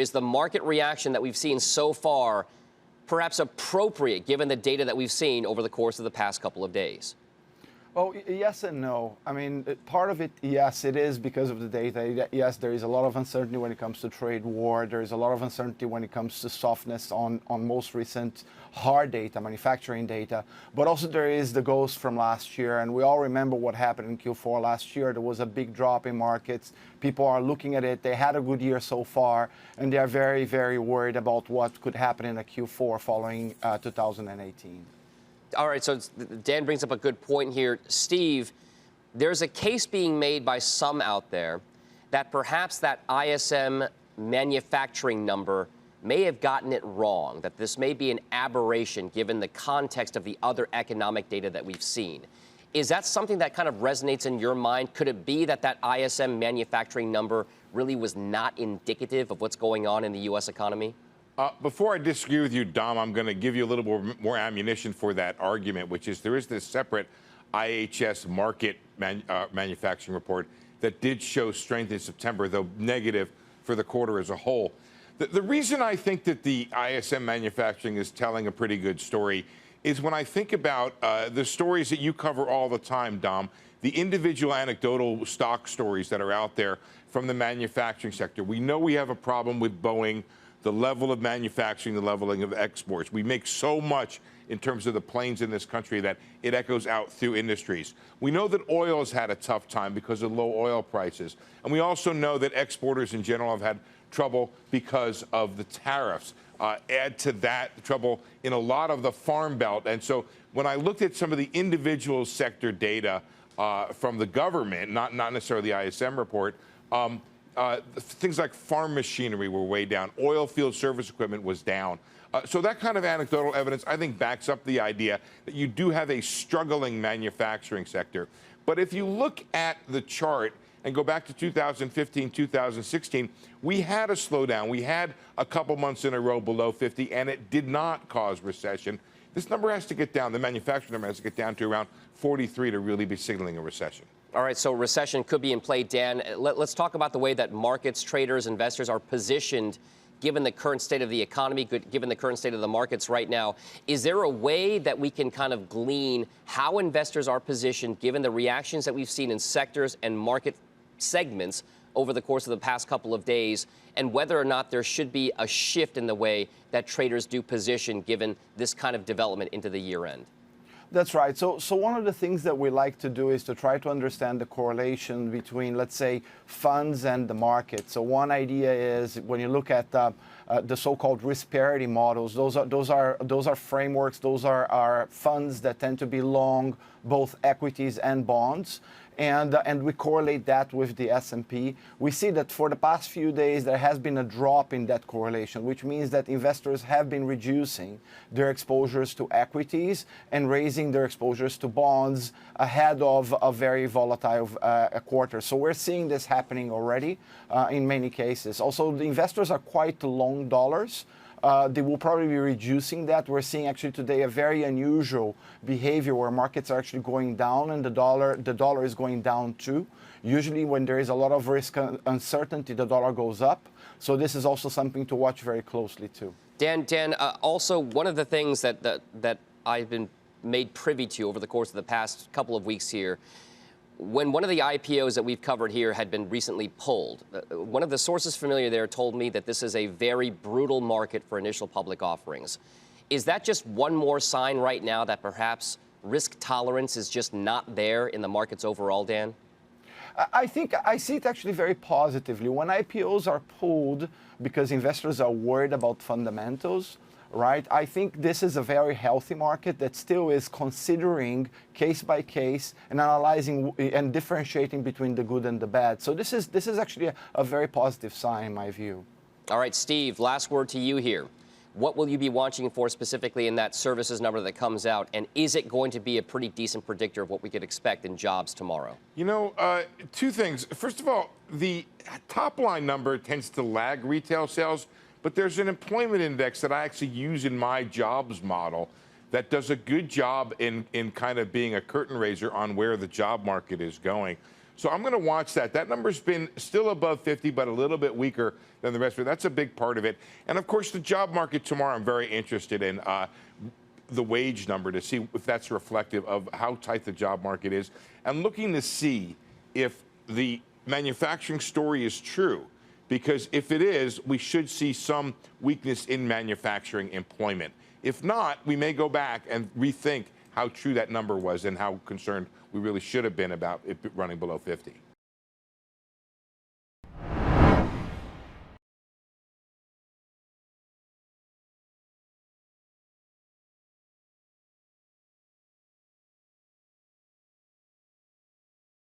is the market reaction that we've seen so far perhaps appropriate given the data that we've seen over the course of the past couple of days? Oh, yes and no. I mean, part of it, yes, it is because of the data. Yes, there is a lot of uncertainty when it comes to trade war. There is a lot of uncertainty when it comes to softness on most recent hard data, manufacturing data. But also there is the ghost from last year. And we all remember what happened in Q4 last year. There was a big drop in markets. People are looking at it. They had a good year so far. And they are very, very worried about what could happen in a Q4 following 2018. All right, so Dan brings up a good point here. Steve, there's a case being made by some out there that perhaps that ISM manufacturing number may have gotten it wrong, that this may be an aberration given the context of the other economic data that we've seen. Is that something that kind of resonates in your mind? Could it be that that ISM manufacturing number really was not indicative of what's going on in the U.S. economy? Before I disagree with you, Dom, I'm going to give you a little more ammunition for that argument, which is there is this separate IHS market manufacturing report that did show strength in September, though negative for the quarter as a whole. The reason I think that the ISM manufacturing is telling a pretty good story is when I think about the stories that you cover all the time, Dom, the individual anecdotal stock stories that are out there from the manufacturing sector. We know we have a problem with Boeing, the level of manufacturing, the leveling of exports. We make so much in terms of the planes in this country that it echoes out through industries. We know that oil has had a tough time because of low oil prices. And we also know that exporters in general have had trouble because of the tariffs. Add to that trouble in a lot of the farm belt. And so when I looked at some of the individual sector data from the government, not necessarily the ISM report, things like farm machinery were way down. Oil field service equipment was down. So that kind of anecdotal evidence, I think, backs up the idea that you do have a struggling manufacturing sector. But if you look at the chart and go back to 2015, 2016, we had a slowdown. We had a couple months in a row below 50, and it did not cause recession. This number has to get down. The manufacturing number has to get down to around 43 to really be signaling a recession. All right, so recession could be in play. Dan, let's talk about the way that markets, traders, investors are positioned given the current state of the economy, given the current state of the markets right now. Is there a way that we can kind of glean how investors are positioned given the reactions that we've seen in sectors and market segments over the course of the past couple of days, and whether or not there should be a shift in the way that traders do position given this kind of development into the year end? That's right. So one of the things that we like to do is to try to understand the correlation between, let's say, funds and the market. So one idea is when you look at the so-called risk parity models, those are frameworks. Those are funds that tend to be long both equities and bonds. And we correlate that with the S&P. We see that for the past few days, there has been a drop in that correlation, which means that investors have been reducing their exposures to equities and raising their exposures to bonds ahead of a very volatile quarter. So we're seeing this happening already in many cases. Also, the investors are quite long dollars. They will probably be reducing that. We're seeing actually today a very unusual behavior where markets are actually going down and the dollar is going down too. Usually when there is a lot of risk uncertainty, the dollar goes up. So this is also something to watch very closely too. Dan, also one of the things that I've been made privy to over the course of the past couple of weeks here, when one of the IPOs that we've covered here had been recently pulled, one of the sources familiar there told me that this is a very brutal market for initial public offerings. Is that just one more sign right now that perhaps risk tolerance is just not there in the markets overall, Dan? I think I see it actually very positively. When IPOs are pulled because investors are worried about fundamentals, right? I think this is a very healthy market that still is considering case by case and analyzing and differentiating between the good and the bad. So this is actually a very positive sign in my view. All right, Steve, last word to you here. What will you be watching for specifically in that services number that comes out? And is it going to be a pretty decent predictor of what we could expect in jobs tomorrow? You know, two things. First of all, the top line number tends to lag retail sales. But there's an employment index that I actually use in my jobs model that does a good job in kind of being a curtain raiser on where the job market is going. So I'm going to watch that. That number's been still above 50, but a little bit weaker than the rest of it. That's a big part of it. And of course, the job market tomorrow, I'm very interested in the wage number to see if that's reflective of how tight the job market is, and looking to see if the manufacturing story is true. Because if it is, we should see some weakness in manufacturing employment. If not, we may go back and rethink how true that number was and how concerned we really should have been about it running below 50.